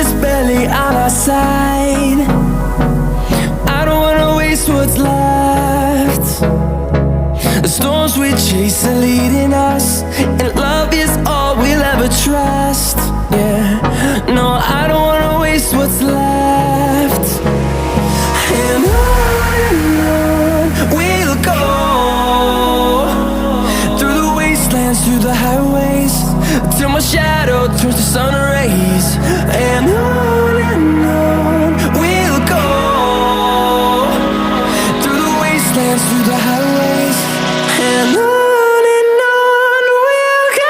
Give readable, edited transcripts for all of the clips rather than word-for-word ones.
is barely on our side. I don't wanna waste what's left. The storms we chase are leading us, and love is all we'll ever trust. Yeah, no, I don't wanna waste what's left. And on we'll go, through the wastelands, through the highways, till my shadow turns to sun rays. And on we'll go, through the wastelands, through the highways, and on we'll go.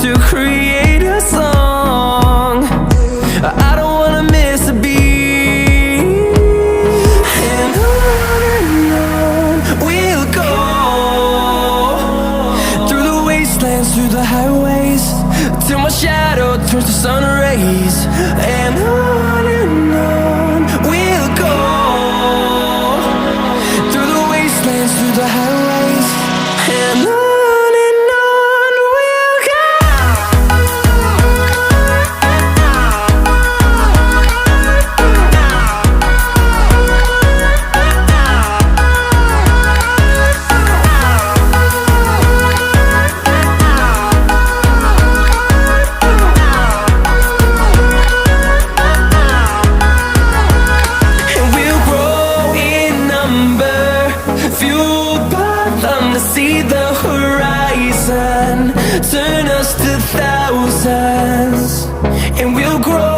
To create a song, I don't wanna miss a beat. And on we'll go, through the wastelands, through the highways, till my shadow turns to sun rays. And on we'll go, through the wastelands, through the highways, and on. See the horizon turn us to thousands, and we'll grow